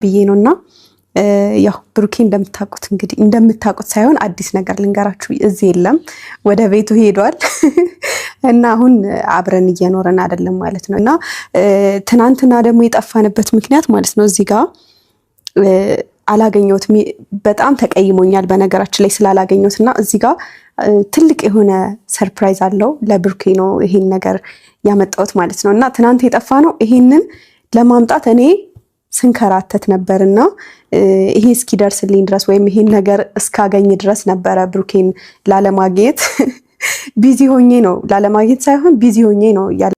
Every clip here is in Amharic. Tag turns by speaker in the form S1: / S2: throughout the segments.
S1: ብዬ ነውና ያው ብሩኬ እንደምታውቁት ሳይሆን አዲስ ነገር ልንገራችሁ እዚህ የለም ወደ ቤቱ ሄዷል እና አሁን አብረን እየኖረን አይደለም ማለት ነው እና ትናንትና ደግሞ የጠፋንበት ምክንያት ማለት ነው እዚህ ጋር አላገኘሁትም በጣም ተቀይሞኛል በነገራችን ላይ ስላላገኘሁትና እዚህ ጋር ትልቅ የሆነ ሰርፕራይዝ አለው ለብሩኬ ነው ይሄን ነገር ያመጣሁት ማለት ነው እና ትናንት የጠፋ ነው ይሄንን ለማምጣት እኔ ስንከራተት ነበርና ይሄ እስኪደርስልኝ ድረስ ወይም ይሄን ነገር እስካገኝ ድረስ ነበረ ብሩኬን ላለማግኘት ቢዚ ሆኜ ነው ላለማግኘት ሳይሆን ቢዚ ሆኜ ነው ያለ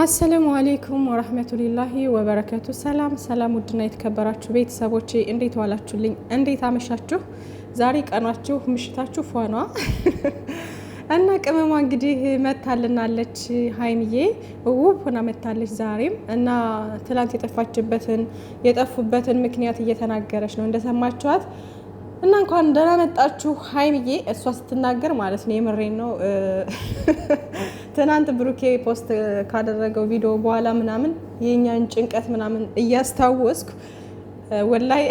S2: አሰላሙ አለይኩም ወራህመቱላሂ ወበረካቱ ሰላም ውድና የተከበራችሁ ቤተሰቦቼ እንዴት ዋላችሁልኝ እንዴት አመሻችሁ ዛሬ ቀናችሁ ምሽታችሁ ፏኗ እና ቅመሟ እንግዲህ መታልናለች ሃይሚዬ ውብ ሆና መታለች ዛሬም እና ትላንት የጠፉበትን ምክንያት እየተናገረች ነው እንደሰማችኋት እና እንኳን ደህና መጣችሁ ሃይሚዬ እሷ ስትናገር ማለት ነው የምሬን ነው ትናንት ብሩኬ ፖስት ካደረገው ቪዲዮ በኋላ ምናምን የኛን ጭንቀት ምናምን እያስታወስኩ ወላይ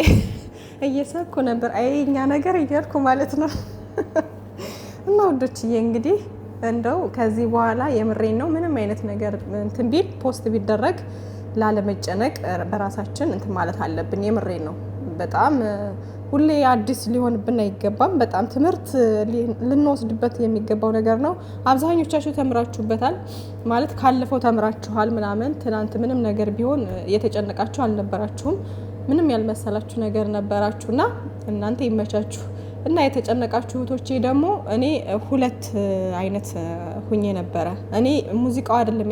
S2: እየሳኩ ነበር አይኛ ነገር እያልኩ ማለት ነው እና ወዶችዬ እንግዲህ እንደው ከዚህ በኋላ የምሬን ነው ምንም አይነት ነገር እንትን ቢል ፖስት ቢደረግ ላለመጨነቅ በራሳችን እንትን ማለት አለብን የምሬን ነው በጣም ሁሌ አዲስ ሊሆንብን አይገባም በጣም ትምህርት ልንወስድበት የሚገባው ነገር ነው አብዛኞቻችሁ ተምራችሁበታል ማለት ካለፈው ተምራችኋል ምናምን ትናንት ምንም ነገር ቢሆን የተጨነቃችሁ አልነበራችሁም ምንም ያልመሰላችሁ ነገር ነበራችሁና እናንተ ይመቻችሁ እና የተጨነቃችሁ እህቶቼ ደግሞ እኔ ሁለት አይነት ሁኜ ነበረ እኔ ሙዚቃው አይደለም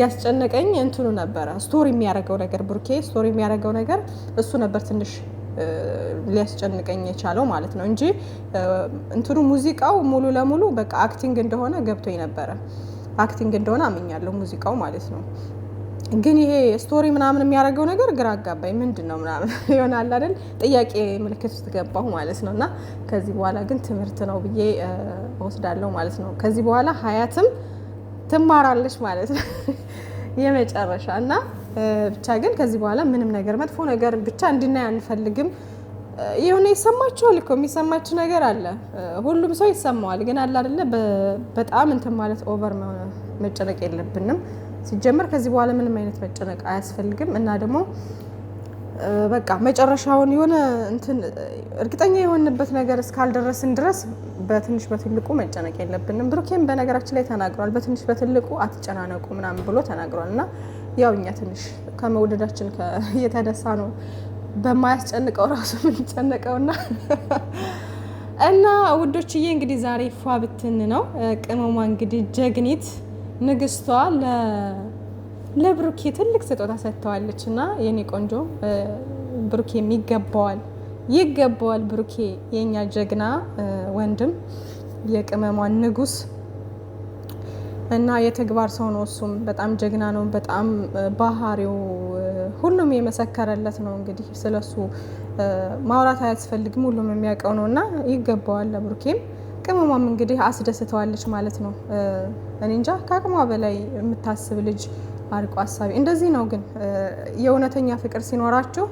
S2: ያስጨነቀኝ እንትኑ ነበረ ስቶሪ የሚያደርገው ነገር ብሩኬ ስቶሪ የሚያደርገው ነገር እሱ ነበር ትንሽ ሊያስጨንቀኝ የቻለው ማለት ነው እንጂ እንትኑ ሙዚቃው ሙሉ ለሙሉ በቃ አክቲንግ እንደሆነ ገብቶኝ ነበረ አክቲንግ እንደሆነ አምኛለሁ ሙዚቃው ማለት ነው ግን ይሄ ስቶሪ ምናምን የሚያደርገው ነገር ግራ አጋባኝ ምንድነው ምናምን ይሆናል አይደል ጥያቄ ምልክት ውስጥ ገባሁ ማለት ነውና ከዚህ በኋላ ግን ትምህርት ነው ብዬ ወስዳለሁ ማለት ነው ከዚህ በኋላ ሀያትም ትማራለች ማለት ነው የመጨረሻ እና ብቻ ግን ከዚህ በኋላ ምንም ነገር መጥፎ ነገር ብቻ እንድናይ አንፈልግም የሆነ ይሰማችኋል እኮ የሚሰማችሁ ነገር አለ ሁሉም ሰው ይሰማዋል ግን አለ አይደለ በጣም እንትን ማለት ኦቨር መጨነቅ የለብንም ሲጀመር ከዚህ በኋላ ምንም አይነት መጨነቅ አያስፈልግም እና ደግሞ በቃ መጨረሻውን የሆነ እንትን እርግጠኛ የሆንበት ነገር እስካልደረስን ድረስ በትንሽ በትልቁ መጨነቅ የለብንም ብሩኬም በነገራችን ላይ ተናግሯል በትንሽ በትልቁ አትጨናነቁ ምናምን ብሎ ተናግሯልና ያው እኛ ትንሽ ከመውደዳችን የተነሳ ነው በማያስጨንቀው ራሱ የምንጨነቀውና እና ውዶችዬ እንግዲህ ዛሬ ፏ ብትን ነው ቅመሟ እንግዲህ ጀግኒት ንግስቷ ለብሩኬ ትልቅ ስጦታ ሰጥተዋለች እና የኔ ቆንጆ ብሩኬ ይገባዋል ብሩኬ የኛ ጀግና ወንድም የቅመሟ ንጉስ እና የተግባር ሰው ነው እሱም በጣም ጀግና ነው በጣም ባህሪው ሁሉም የመሰከረለት ነው እንግዲህ ስለሱ ማውራት አያስፈልግም ሁሉም የሚያውቀው ነውና ይገባዋል ለብሩኬም ቅመሟም እንግዲህ አስደስተዋለች ማለት ነው እኔ እንጃ ከአቅሟ በላይ የምታስብ ልጅ አርቆ አሳቢ እንደዚህ ነው ግን የእውነተኛ ፍቅር ሲኖራችሁ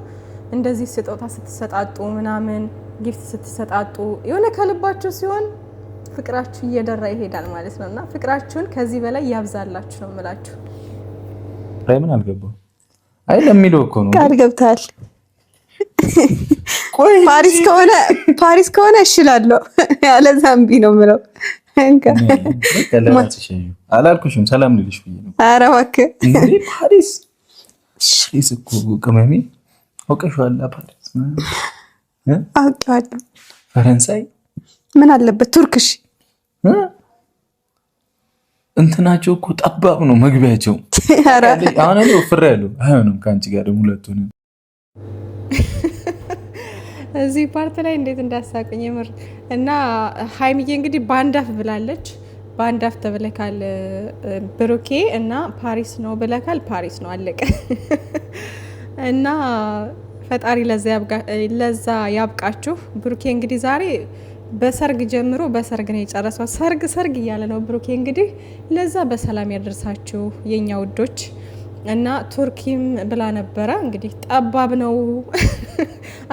S2: እንደዚህ ስጦታ ስትሰጣጡ ምናምን ጊፍት ስትሰጣጡ የሆነ ከልባችሁ ሲሆን ፍቅራችሁ እየደራ ይሄዳል ማለት ነውና ፍቅራችሁን ከዚህ በላይ ያብዛላችሁ ነው የምላችሁ
S3: ምን አልገባው አይ ለሚለው እኮ ነው
S1: ቃል ገብታል ፓሪስ ከሆነ እሽላለሁ ያለ ዛምቢ ነው ምለው እንካ
S3: አላልኩሽም ሰላም ልልሽ ብዬ ነው
S1: ኧረ እባክህ
S3: እንዴ ፓሪስ እኮ ቅመሜ አውቀሽዋል ፓሪስ
S1: አውቀዋለሁ
S3: ፈረንሳይ
S1: ምን አለበት ቱርክሽ
S3: እንትናቸው እኮ ጠባብ ነው መግቢያቸው አሁን እኔ ወፍሬያለሁ አይሆንም ካንቺ ጋር ደግሞ ሁለቱን
S2: እዚህ ፓርት ላይ እንዴት እንዳሳቀኝ የምር እና ሃይሚዬ እንግዲህ ባንዳፍ ብላለች ባንዳፍ ተብለካል ብሩኬ እና ፓሪስ ነው ብለካል ፓሪስ ነው አለቀ እና ፈጣሪ ለዛ ያብቃችሁ ብሩኬ እንግዲህ ዛሬ በሰርግ ጀምሮ በሰርግ ነው የጨረሰው ሰርግ እያለ ነው ብሩኬ እንግዲህ ለዛ በሰላም ያደርሳችሁ የኛ ውዶች እና ቱርኪም ብላ ነበረ። እንግዲህ ጠባብ ነው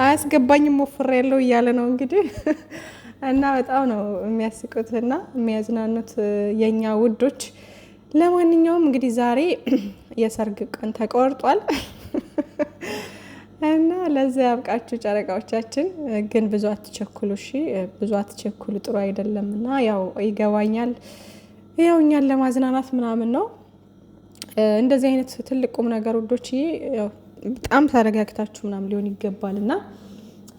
S2: አያስገባኝም ወፍሬ ያለው እያለ ነው እንግዲህ እና በጣም ነው የሚያስቁትና የሚያዝናኑት የኛ ውዶች። ለማንኛውም እንግዲህ ዛሬ የሰርግ ቀን ተቆርጧል እና ለዚያ ያብቃችሁ ጨረቃዎቻችን። ግን ብዙ አትቸኩሉ እሺ፣ ብዙ አትቸኩሉ፣ ጥሩ አይደለም። እና ያው ይገባኛል፣ ያው እኛን ለማዝናናት ምናምን ነው እንደዚህ አይነት ትልቅ ቁም ነገር ውዶች። በጣም ተረጋግታችሁ ምናምን ሊሆን ይገባል እና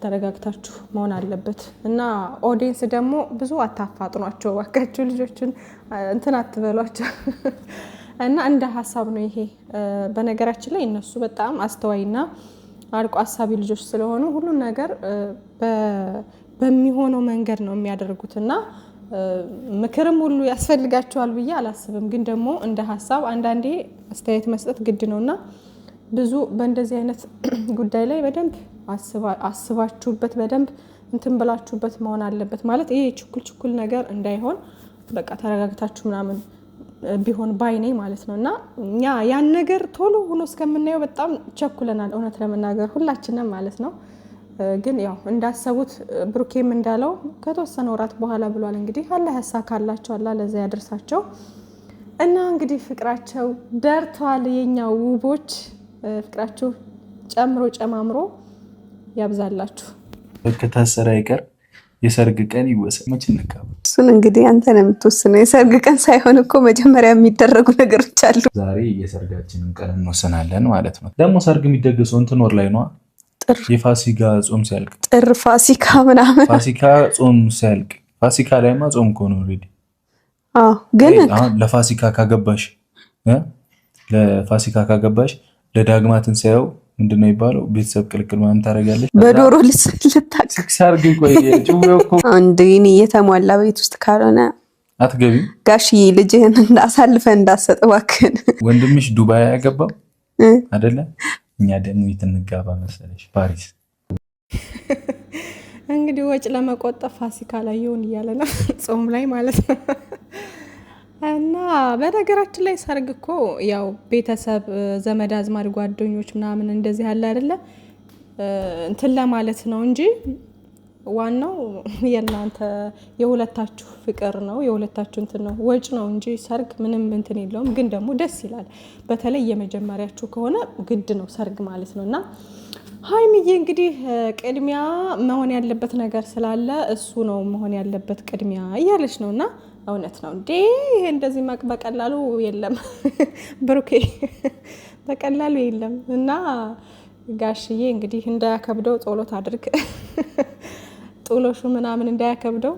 S2: ተረጋግታችሁ መሆን አለበት። እና ኦዲየንስ ደግሞ ብዙ አታፋጥኗቸው ዋካችሁ፣ ልጆችን እንትን አትበሏቸው እና እንደ ሀሳብ ነው ይሄ። በነገራችን ላይ እነሱ በጣም አስተዋይና አርቆ አሳቢ ልጆች ስለሆኑ ሁሉን ነገር በሚሆነው መንገድ ነው የሚያደርጉትና ምክርም ሁሉ ያስፈልጋቸዋል ብዬ አላስብም። ግን ደግሞ እንደ ሀሳብ አንዳንዴ አስተያየት መስጠት ግድ ነውና ብዙ በእንደዚህ አይነት ጉዳይ ላይ በደንብ አስባችሁበት በደንብ እንትን ብላችሁበት መሆን አለበት። ማለት ይሄ ችኩል ነገር እንዳይሆን በቃ ተረጋግታችሁ ምናምን ቢሆን ባይኔ ማለት ነው። እና እኛ ያን ነገር ቶሎ ሆኖ እስከምናየው በጣም ቸኩለናል እውነት ለመናገር ሁላችንም ማለት ነው። ግን ያው እንዳሰቡት ብሩኬም እንዳለው ከተወሰነ ወራት በኋላ ብሏል። እንግዲህ አላህ ያሳካላቸው፣ አላህ ለዛ ያደርሳቸው እና እንግዲህ ፍቅራቸው ደርቷል። የኛ ውቦች ፍቅራችሁ ጨምሮ ጨማምሮ ያብዛላችሁ።
S3: ከታሰረ አይቀር የሰርግ ቀን ይወሰን። መች እንጋባ?
S1: እሱን እንግዲህ አንተ ነው የምትወስነው። የሰርግ ቀን ሳይሆን እኮ መጀመሪያ የሚደረጉ ነገሮች አሉ።
S3: ዛሬ የሰርጋችንን ቀን እንወስናለን ማለት ነው። ደግሞ ሰርግ የሚደገሰው እንትን ወር ላይ ነው፣ የፋሲካ ጾም ሲያልቅ፣
S1: ጥር ፋሲካ ምናምን፣
S3: ፋሲካ ጾም ሲያልቅ። ፋሲካ ላይማ ጾም እኮ ነው ኦልሬዲ።
S1: ግን
S3: ለፋሲካ ካገባሽ ለዳግማ ትንሣኤው ምንድን ነው የሚባለው? ቤተሰብ ቅልቅል ምናምን ታደርጊያለሽ።
S1: በዶሮ ልታርግ እኔ የተሟላ ቤት ውስጥ ካልሆነ
S3: አትገቢም።
S1: ጋሽዬ ልጅህን አሳልፈን እንዳሰጥ እባክህን።
S3: ወንድምሽ ዱባይ አያገባም አይደለ? እኛ ደግሞ የት እንጋባ መሰለሽ? ፓሪስ።
S2: እንግዲህ ወጭ ለመቆጠብ ፋሲካ ላይ ይሁን እያለ ነው ጾም ላይ ማለት ነው። እና በነገራችን ላይ ሰርግ እኮ ያው ቤተሰብ ዘመድ አዝማድ ጓደኞች ምናምን እንደዚህ አለ አይደለ እንትን ለማለት ነው እንጂ ዋናው የእናንተ የሁለታችሁ ፍቅር ነው፣ የሁለታችሁ እንትን ነው፣ ወጭ ነው እንጂ ሰርግ ምንም እንትን የለውም። ግን ደግሞ ደስ ይላል። በተለይ የመጀመሪያችሁ ከሆነ ግድ ነው ሰርግ ማለት ነው። እና ሀይሚዬ እንግዲህ ቅድሚያ መሆን ያለበት ነገር ስላለ እሱ ነው መሆን ያለበት ቅድሚያ እያለች ነው። እና እውነት ነው እንዴ ይሄ እንደዚህ በቀላሉ የለም ብሩኬ፣ በቀላሉ የለም። እና ጋሽዬ እንግዲህ እንዳያከብደው ጸሎት አድርግ ጥሎሹ ምናምን እንዳያከብደው።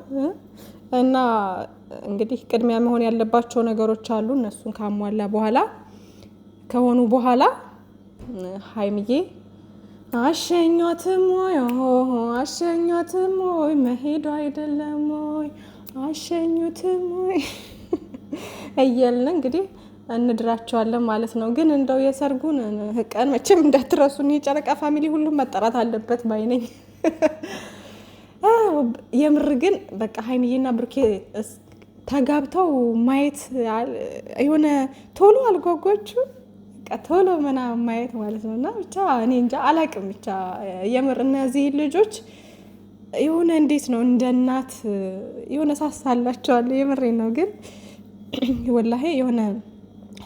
S2: እና እንግዲህ ቅድሚያ መሆን ያለባቸው ነገሮች አሉ። እነሱን ካሟላ በኋላ ከሆኑ በኋላ ሀይሚዬ አሸኛትም ወይ መሄዱ አይደለም ወይ አሸኙትም ወይ እያልን እንግዲህ እንድራቸዋለን ማለት ነው። ግን እንደው የሰርጉን ቀን መቼም እንዳትረሱን። የጨረቃ ፋሚሊ ሁሉም መጠራት አለበት ባይነኝ። የምር ግን በቃ ሀይሚዬና ብሩኬ ተጋብተው ማየት የሆነ ቶሎ አልጓጓችሁ ቶሎ ምናምን ማየት ማለት ነው። እና ብቻ እኔ እንጃ አላቅም። ብቻ የምር እነዚህ ልጆች የሆነ እንዴት ነው እንደ እናት የሆነ ሳሳላቸዋለሁ። የምሬ ነው። ግን ወላሂ የሆነ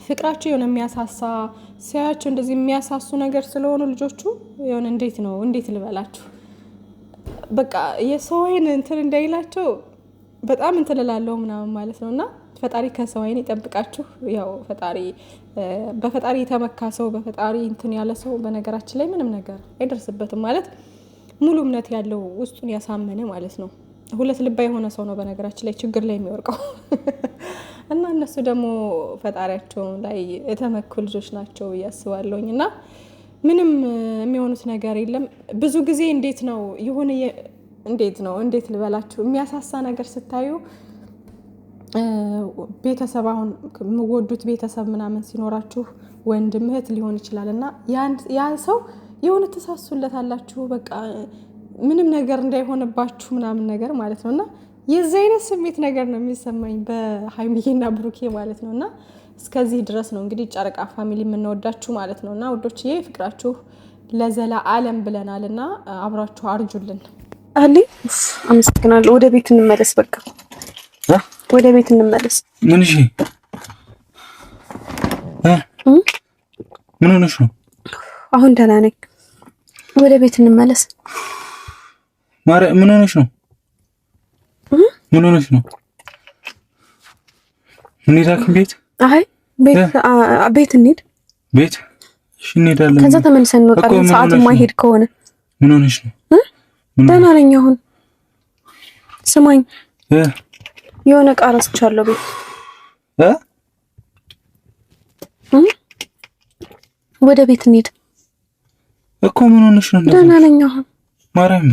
S2: ፍቅራቸው የሆነ የሚያሳሳ ሲያያቸው እንደዚህ የሚያሳሱ ነገር ስለሆኑ ልጆቹ የሆነ እንዴት ነው እንዴት ልበላችሁ በቃ የሰው አይን እንትን እንዳይላቸው በጣም እንትን እላለሁ ምናምን ማለት ነው። እና ፈጣሪ ከሰው አይን ይጠብቃችሁ። ያው ፈጣሪ በፈጣሪ የተመካ ሰው በፈጣሪ እንትን ያለ ሰው በነገራችን ላይ ምንም ነገር አይደርስበትም ማለት ሙሉ እምነት ያለው ውስጡን ያሳመነ ማለት ነው። ሁለት ልባ የሆነ ሰው ነው በነገራችን ላይ ችግር ላይ የሚወርቀው። እና እነሱ ደግሞ ፈጣሪያቸው ላይ የተመኩ ልጆች ናቸው እያስባለሁኝ። እና ምንም የሚሆኑት ነገር የለም። ብዙ ጊዜ እንዴት ነው የሆነ እንዴት ልበላችሁ የሚያሳሳ ነገር ስታዩ ቤተሰብ አሁን የምወዱት ቤተሰብ ምናምን ሲኖራችሁ ወንድም እህት ሊሆን ይችላል እና ያን ሰው የሆነ ተሳሱለት አላችሁ በቃ ምንም ነገር እንዳይሆንባችሁ ምናምን ነገር ማለት ነው። እና የዚህ አይነት ስሜት ነገር ነው የሚሰማኝ በሀይሚዬና ብሩኬ ማለት ነው። እና እስከዚህ ድረስ ነው እንግዲህ ጨረቃ ፋሚሊ የምንወዳችሁ ማለት ነው። እና ውዶችዬ ፍቅራችሁ ለዘላ ዓለም ብለናል እና አብራችሁ አርጁልን።
S1: አሊ አመሰግናለሁ። ወደ ቤት እንመለስ። በቃ ወደ ቤት እንመለስ።
S3: ምን እሺ ምን ሆነሽ ነው?
S1: አሁን ደህና ነኝ። ወደ ቤት እንመለስ።
S3: ማርያም ምን ሆነሽ ነው? ምን ሆነሽ ነው? ምን ይላክም ቤት?
S1: አይ ቤት እንሂድ።
S3: ቤት እሺ እንሄዳለን።
S1: ከዛ ተመልሰን እንወጣለን። ሰዓት የማይሄድ ከሆነ
S3: ምን ሆነሽ ነው?
S1: ደህና ነኝ አሁን። ስማኝ የሆነ ዕቃ ረስቻለሁ ቤት ወደ ቤት እንሂድ
S3: እኮ። ምን ሆነሽ ነው?
S1: ደህና ነኝ አሁን።
S3: ማርያም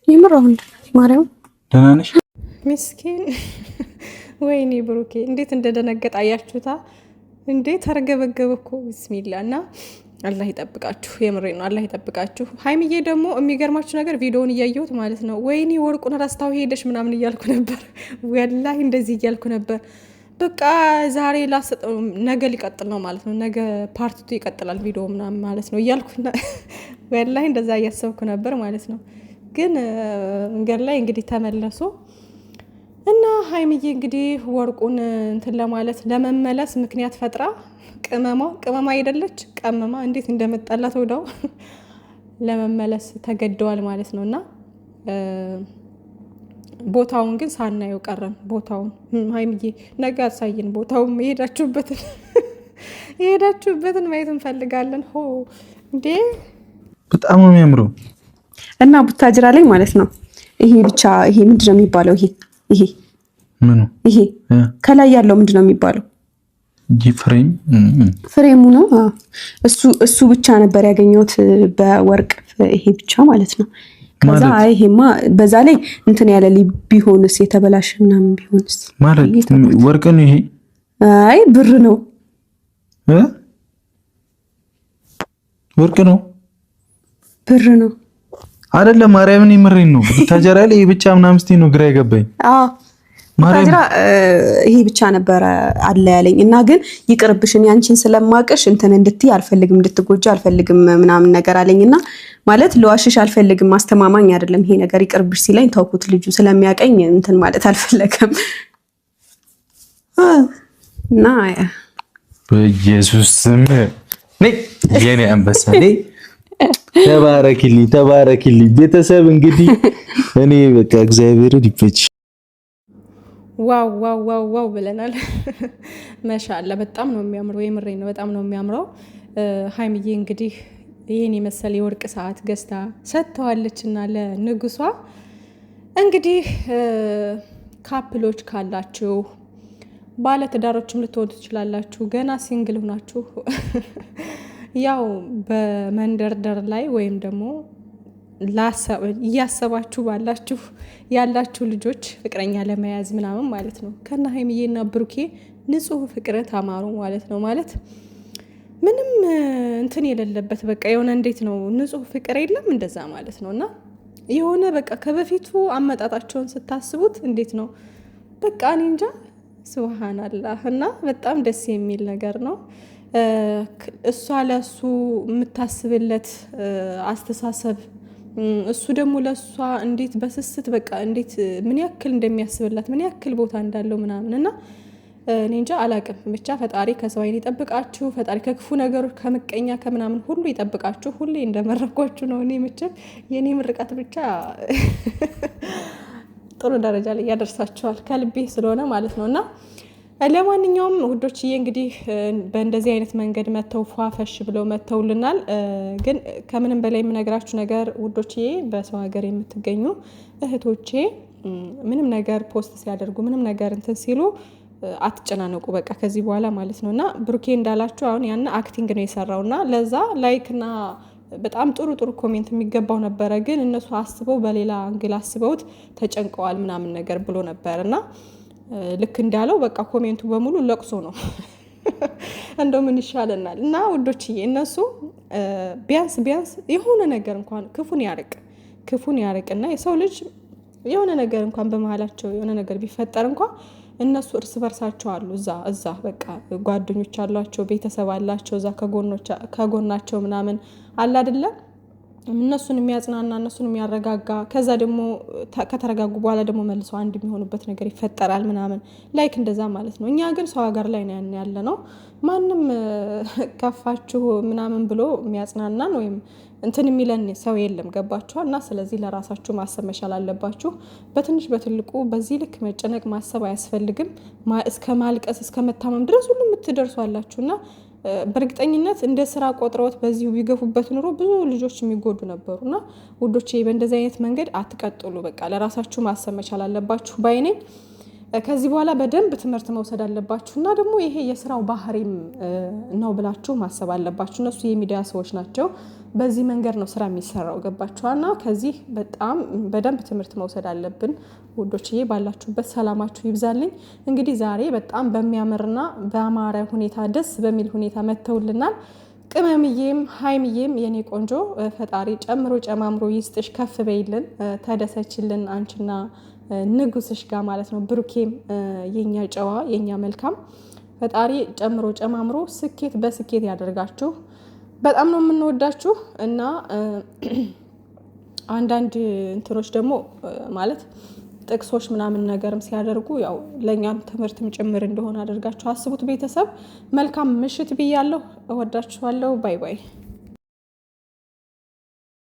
S1: የምር አሁን ማርያም
S3: ደህና ነሽ?
S2: ምስኪን ወይኔ ብሩኬ እንዴት እንደደነገጠ አያችሁታ? እንዴት ተረገበገበ እኮ ቢስሚላ። እና አላህ ይጠብቃችሁ፣ የምሬ ነው አላህ ይጠብቃችሁ። ሀይሚዬ ደግሞ የሚገርማችሁ ነገር ቪዲዮውን እያየሁት ማለት ነው ወይኔ ወርቁን ረስታው ሄደሽ ምናምን እያልኩ ነበር። ወላሂ እንደዚህ እያልኩ ነበር። በቃ ዛሬ ላሰጠው ነገ ሊቀጥል ነው ማለት ነው። ነገ ፓርቲቱ ይቀጥላል ቪዲዮ ምናምን ማለት ነው እያልኩ ወላሂ እንደዛ እያሰብኩ ነበር ማለት ነው። ግን መንገድ ላይ እንግዲህ ተመለሱ እና ሀይሚዬ እንግዲህ ወርቁን እንትን ለማለት ለመመለስ ምክንያት ፈጥራ ቅመማ አይደለች ቀመማ እንዴት እንደመጣላት ወዳው ለመመለስ ተገደዋል ማለት ነው። እና ቦታውን ግን ሳናየው ቀረን። ቦታውን ሀይሚዬ ነገ አሳይን። ቦታውን የሄዳችሁበትን ማየት እንፈልጋለን። ሆ እንዴ
S3: በጣም ነው የሚያምረው።
S1: እና ቡታጅራ ላይ ማለት ነው ይሄ ብቻ ይሄ ምንድነው የሚባለው? ይሄ
S3: ምኑ
S1: ይሄ ከላይ ያለው ምንድነው የሚባለው? ፍሬሙ ነው። እሱ ብቻ ነበር ያገኘሁት በወርቅ ይሄ ብቻ ማለት ነው። ከዛ ይሄማ በዛ ላይ እንትን ያለ ቢሆንስ የተበላሸ ምናምን ቢሆንስ
S3: ማለት ወርቅ ነው ይሄ?
S1: አይ ብር ነው።
S3: ወርቅ ነው
S1: ብር ነው
S3: አይደለም? ማርያምን የምሬን ነው። ቡታጅራ ላይ ይሄ ብቻ ምናምን ስትይ ነው ግራ የገባኝ።
S1: ቡታጅራ ይሄ ብቻ ነበረ አለ ያለኝ እና ግን ይቅርብሽን ያንቺን ስለማቀሽ እንትን እንድትይ አልፈልግም፣ እንድትጎጂ አልፈልግም ምናምን ነገር አለኝና ማለት ለዋሽሽ አልፈልግም፣ ማስተማማኝ አይደለም ይሄ ነገር ይቅርብሽ ሲለኝ ተውኩት። ልጁ ስለሚያቀኝ እንትን ማለት አልፈለገም እና
S3: በኢየሱስ ስም ነይ የኔ አንበሳ ነይ። ተባረክልኝ ቤተሰብ። እንግዲህ እኔ በቃ እግዚአብሔር ይፈች።
S2: ዋው ብለናል። ማሻአላ በጣም ነው የሚያምረው። የምሬ ነው በጣም ነው የሚያምረው። ሀይሚዬ እንግዲህ ይሄን የመሰለ የወርቅ ሰዓት ገዝታ ሰጥተዋለችና ለንጉሷ እንግዲህ ካፕሎች ካላችሁ ባለትዳሮችም ልትሆኑ ትችላላችሁ። ገና ሲንግል ሆናችሁ ያው በመንደርደር ላይ ወይም ደግሞ እያሰባችሁ ያላችሁ ልጆች ፍቅረኛ ለመያዝ ምናምን ማለት ነው ከና ሀይሚዬና ብሩኬ ንጹህ ፍቅር ተማሩ ማለት ነው። ማለት ምንም እንትን የሌለበት በቃ የሆነ እንዴት ነው ንጹህ ፍቅር የለም እንደዛ ማለት ነው። እና የሆነ በቃ ከበፊቱ አመጣጣቸውን ስታስቡት እንዴት ነው በቃ እኔ እንጃ ሱብሃንአላህ። እና በጣም ደስ የሚል ነገር ነው። እሷ ለሱ የምታስብለት አስተሳሰብ እሱ ደግሞ ለሷ እንዴት በስስት በቃ እንዴት ምን ያክል እንደሚያስብላት ምን ያክል ቦታ እንዳለው ምናምን እና እኔ እንጃ አላቅም። ብቻ ፈጣሪ ከሰው አይን ይጠብቃችሁ። ፈጣሪ ከክፉ ነገሮች ከምቀኛ ከምናምን ሁሉ ይጠብቃችሁ። ሁሌ እንደመረኳችሁ ነው። እኔ መቼም የኔ ምርቃት ብቻ ጥሩ ደረጃ ላይ ያደርሳችኋል ከልቤ ስለሆነ ማለት ነው። እና ለማንኛውም ውዶችዬ እንግዲህ በእንደዚህ አይነት መንገድ መተው ፏፈሽ ብለው መተውልናል። ግን ከምንም በላይ የምነግራችሁ ነገር ውዶችዬ በሰው ሀገር የምትገኙ እህቶቼ ምንም ነገር ፖስት ሲያደርጉ ምንም ነገር እንትን ሲሉ አትጨናነቁ በቃ ከዚህ በኋላ ማለት ነው። እና ብሩኬ እንዳላችሁ አሁን ያን አክቲንግ ነው የሰራው እና ለዛ ላይክና በጣም ጥሩ ኮሜንት የሚገባው ነበረ። ግን እነሱ አስበው በሌላ አንግል አስበውት ተጨንቀዋል ምናምን ነገር ብሎ ነበር እና ልክ እንዳለው በቃ ኮሜንቱ በሙሉ ለቅሶ ነው። እንደው ምን ይሻለናል? እና ውዶችዬ እነሱ ቢያንስ የሆነ ነገር እንኳን ክፉን ያርቅና የሰው ልጅ የሆነ ነገር እንኳን በመሀላቸው የሆነ ነገር ቢፈጠር እንኳን እነሱ እርስ በርሳቸው አሉ እዛ በቃ ጓደኞች አሏቸው፣ ቤተሰብ አላቸው እዛ ከጎናቸው ምናምን አለ አይደለ እነሱን የሚያጽናና እነሱን የሚያረጋጋ ከዛ ደግሞ ከተረጋጉ በኋላ ደግሞ መልሰው አንድ የሚሆኑበት ነገር ይፈጠራል ምናምን ላይክ እንደዛ ማለት ነው። እኛ ግን ሰው ሀገር ላይ ነው ያለ ነው። ማንም ከፋችሁ ምናምን ብሎ የሚያጽናናን ወይም እንትን የሚለን ሰው የለም። ገባችኋል? እና ስለዚህ ለራሳችሁ ማሰብ መቻል አለባችሁ። በትንሽ በትልቁ በዚህ ልክ መጨነቅ ማሰብ አያስፈልግም። እስከ ማልቀስ እስከ መታመም ድረስ ሁሉ የምትደርሱ አላችሁና በእርግጠኝነት እንደ ስራ ቆጥረውት በዚሁ ቢገፉበት ኑሮ ብዙ ልጆች የሚጎዱ ነበሩና ውዶቼ በእንደዚህ አይነት መንገድ አትቀጥሉ። በቃ ለራሳችሁ ማሰብ መቻል አለባችሁ ባይኔ። ከዚህ በኋላ በደንብ ትምህርት መውሰድ አለባችሁ እና ደግሞ ይሄ የስራው ባህሪም ነው ብላችሁ ማሰብ አለባችሁ። እነሱ የሚዲያ ሰዎች ናቸው። በዚህ መንገድ ነው ስራ የሚሰራው። ገባችኋልና ከዚህ በጣም በደንብ ትምህርት መውሰድ አለብን ውዶችዬ። ባላችሁበት ሰላማችሁ ይብዛልኝ። እንግዲህ ዛሬ በጣም በሚያምርና በአማረ ሁኔታ ደስ በሚል ሁኔታ መተውልናል። ቅመምዬም ሀይምዬም የኔ ቆንጆ ፈጣሪ ጨምሮ ጨማምሮ ይስጥሽ፣ ከፍ በይልን፣ ተደሰችልን አንቺና ንጉስሽ ጋር ማለት ነው። ብሩኬም የኛ ጨዋ የኛ መልካም ፈጣሪ ጨምሮ ጨማምሮ ስኬት በስኬት ያደርጋችሁ። በጣም ነው የምንወዳችሁ እና አንዳንድ እንትኖች ደግሞ ማለት ጥቅሶች ምናምን ነገርም ሲያደርጉ ያው ለእኛም ትምህርትም ጭምር እንደሆነ አድርጋችሁ አስቡት። ቤተሰብ መልካም ምሽት ብያለሁ። እወዳችኋለሁ። ባይ ባይ።